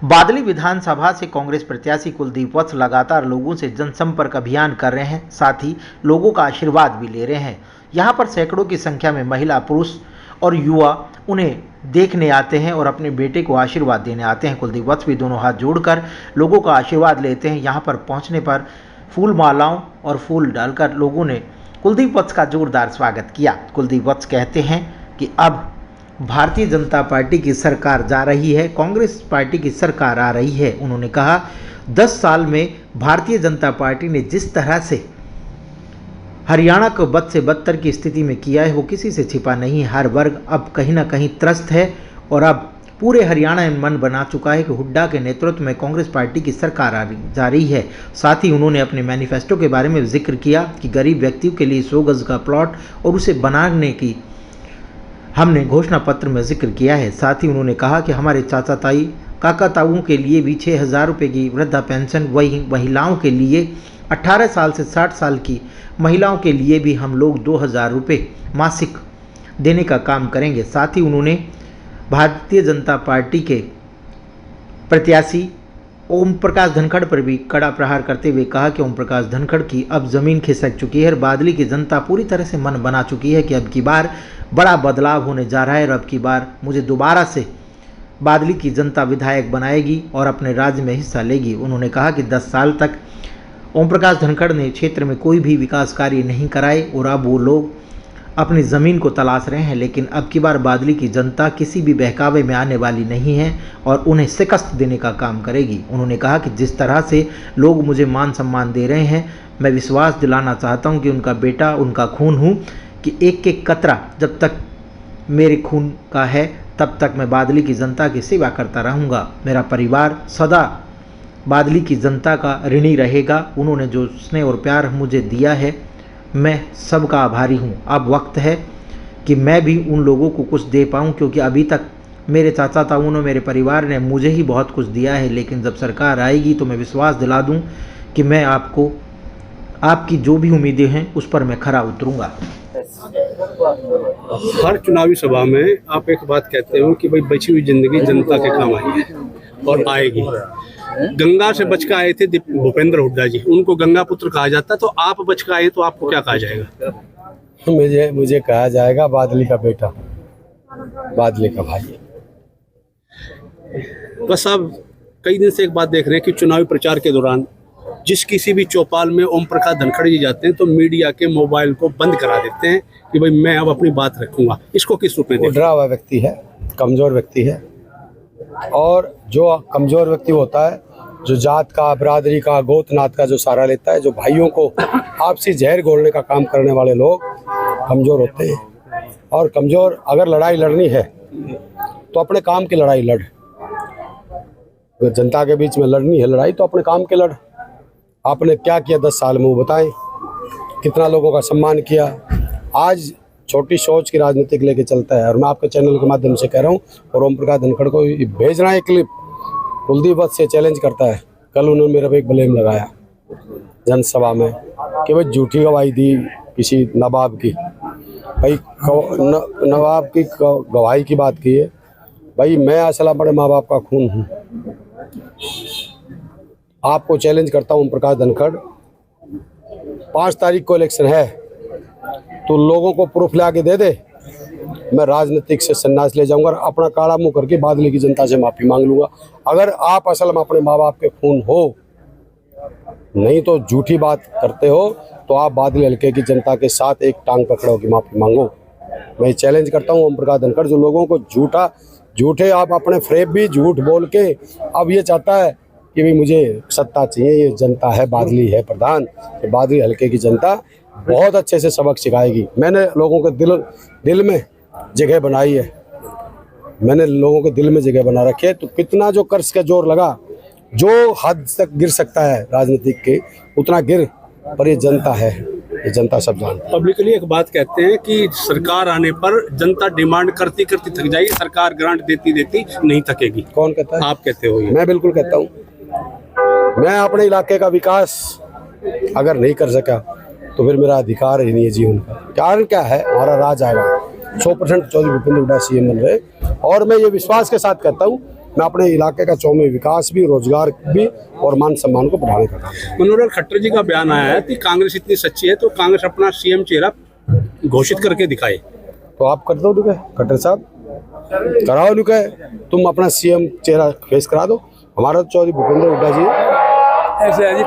बादली विधानसभा से कांग्रेस प्रत्याशी कुलदीप वत्स लगातार लोगों से जनसंपर्क अभियान कर रहे हैं, साथ ही लोगों का आशीर्वाद भी ले रहे हैं। यहां पर सैकड़ों की संख्या में महिला, पुरुष और युवा उन्हें देखने आते हैं और अपने बेटे को आशीर्वाद देने आते हैं। कुलदीप वत्स भी दोनों हाथ जोड़कर लोगों का आशीर्वाद लेते हैं। यहां पर पहुंचने पर फूल मालाओं और फूल डालकर लोगों ने कुलदीप वत्स का जोरदार स्वागत किया। कुलदीप वत्स कहते हैं कि अब भारतीय जनता पार्टी की सरकार जा रही है, कांग्रेस पार्टी की सरकार आ रही है। उन्होंने कहा 10 साल में भारतीय जनता पार्टी ने जिस तरह से हरियाणा को बद से बदतर की स्थिति में किया है वो किसी से छिपा नहीं। हर वर्ग अब कहीं ना कहीं त्रस्त है और अब पूरे हरियाणा में मन बना चुका है कि हुड्डा के नेतृत्व में कांग्रेस पार्टी की सरकार जा रही है। साथ ही उन्होंने अपने मैनिफेस्टो के बारे में जिक्र किया कि गरीब व्यक्तियों के लिए 100 गज का प्लॉट और उसे बनाने की हमने घोषणा पत्र में जिक्र किया है। साथ ही उन्होंने कहा कि हमारे चाचा ताई काका ताऊओं के लिए भी 6,000 रुपये की वृद्धा पेंशन, वही महिलाओं के लिए 18 साल से 60 साल की महिलाओं के लिए भी हम लोग 2,000 रुपये मासिक देने का काम करेंगे। साथ ही उन्होंने भारतीय जनता पार्टी के प्रत्याशी ओम प्रकाश धनखड़ पर भी कड़ा प्रहार करते हुए कहा कि ओम प्रकाश धनखड़ की अब ज़मीन खिसक चुकी है और बादली की जनता पूरी तरह से मन बना चुकी है कि अब की बार बड़ा बदलाव होने जा रहा है और अब की बार मुझे दोबारा से बादली की जनता विधायक बनाएगी और अपने राज्य में हिस्सा लेगी। उन्होंने कहा कि 10 साल तक ओम प्रकाश धनखड़ ने क्षेत्र में कोई भी विकास कार्य नहीं कराए और अब वो लोग अपनी ज़मीन को तलाश रहे हैं, लेकिन अब की बार बादली की जनता किसी भी बहकावे में आने वाली नहीं है और उन्हें शिकस्त देने का काम करेगी। उन्होंने कहा कि जिस तरह से लोग मुझे मान सम्मान दे रहे हैं, मैं विश्वास दिलाना चाहता हूं कि उनका बेटा, उनका खून हूं, कि एक एक कतरा जब तक मेरे खून का है तब तक मैं बादली की जनता की सेवा करता रहूँगा। मेरा परिवार सदा बादली की जनता का ऋणी रहेगा। उन्होंने जो स्नेह और प्यार मुझे दिया है, मैं सबका आभारी हूँ। अब वक्त है कि मैं भी उन लोगों को कुछ दे पाऊँ, क्योंकि अभी तक मेरे चाचा ताऊओं ने, मेरे परिवार ने मुझे ही बहुत कुछ दिया है, लेकिन जब सरकार आएगी तो मैं विश्वास दिला दूँ कि मैं आपको, आपकी जो भी उम्मीदें हैं उस पर मैं खरा उतरूँगा। हर चुनावी सभा में आप एक बात कहते हो कि भाई बची हुई जिंदगी जनता के काम आई है और आएगी। गंगा से बच के आए थे भूपेंद्र हुड्डा जी, उनको गंगा पुत्र कहा जाता, तो आप बच के आए तो आपको क्या कहा जाएगा? मुझे कहा जाएगा बादली का बेटा, बादली का भाई। बस अब कई दिन से एक बात देख रहे हैं कि चुनावी प्रचार के दौरान जिस किसी भी चौपाल में ओम प्रकाश धनखड़ जी जाते हैं तो मीडिया के मोबाइल को बंद करा देते हैं कि भाई मैं अब अपनी बात रखूंगा। इसको किस रूप में देखते हैं? डरा हुआ व्यक्ति है, कमजोर व्यक्ति है, और जो कमजोर व्यक्ति होता है, जो जात का, बरादरी का, गोतनाथ का जो सहारा लेता है, जो भाइयों को आपसी जहर घोलने का काम करने वाले लोग कमजोर होते हैं। और कमजोर अगर लड़ाई लड़नी है तो अपने काम की लड़ाई लड़। अगर जनता के बीच में लड़नी है लड़ाई तो अपने काम के लड़। आपने क्या किया 10 साल में वो बताएं, कितना लोगों का सम्मान किया। आज छोटी सोच की राजनीतिक लेके चलता है और मैं आपके चैनल के माध्यम से कह रहा हूँ, और ओम प्रकाश धनखड़ को भेजना है क्लिप, कुलदीप वत्स से चैलेंज करता है। कल उन्होंने मेरा पे एक ब्लेम लगाया जनसभा में कि भाई झूठी गवाही दी किसी नवाब की। भाई नवाब की गवाही की बात की है, भाई मैं असल बड़े माँ बाप का खून हूँ। आपको चैलेंज करता हूँ ओम प्रकाश धनखड़, 5 तारीख को इलेक्शन है तो लोगों को प्रूफ ला के दे दे, मैं राजनीतिक से संन्यास ले जाऊंगा और अपना काला मुंह करके बादली की जनता से माफ़ी मांग लूंगा। अगर आप असल में अपने माँ बाप के खून हो, नहीं तो झूठी बात करते हो, तो आप बादली हल्के की जनता के साथ एक टांग पकड़ो की माफ़ी मांगो। मैं चैलेंज करता हूँ ओम प्रकाश धनखड़, जो लोगों को झूठे आप अपने फ्रेब भी झूठ बोल के अब ये चाहता है कि भाई मुझे सत्ता चाहिए, ये जनता है, बादली है प्रधान, तो बादली हल्के की जनता बहुत अच्छे से सबक सिखाएगी। मैंने लोगों के दिल में जगह बनाई है, मैंने लोगों के दिल में जगह बना रखी है। तो कितना जो कर्ज का जोर लगा, जो हद तक गिर सकता है राजनीतिक के, उतना गिर, पर ये जनता है, ये जनता सब जानती है। पब्लिकली एक बात कहते हैं कि सरकार आने पर जनता डिमांड करती करती थक जाएगी, सरकार ग्रांट देती देती नहीं थकेगी। कौन कहता है? आप कहते हो? मैं बिल्कुल कहता हूँ। मैं अपने इलाके का विकास अगर नहीं कर सका तो फिर मेरा अधिकार ही नहीं है जीवन का। कारण क्या है? हमारा राज आएगा, 100% चौधरी भूपेंद्र हुड्डा सीएम बन रहे। और मैं ये विश्वास के साथ कहता हूँ मैं अपने इलाके का चौमुखी विकास भी, रोजगार भी और मान सम्मान को बढ़ाने का काम। मनोहर खट्टर जी का बयान आया है कि कांग्रेस इतनी सच्ची है तो कांग्रेस अपना सीएम चेहरा घोषित करके दिखाए। तो आप कर दो नुके, खट्टर साहब कराओ नुके, तुम अपना सीएम चेहरा फेस करा दो। हमारा चौधरी भूपेंद्र हुड्डा जी ऐसे है जी।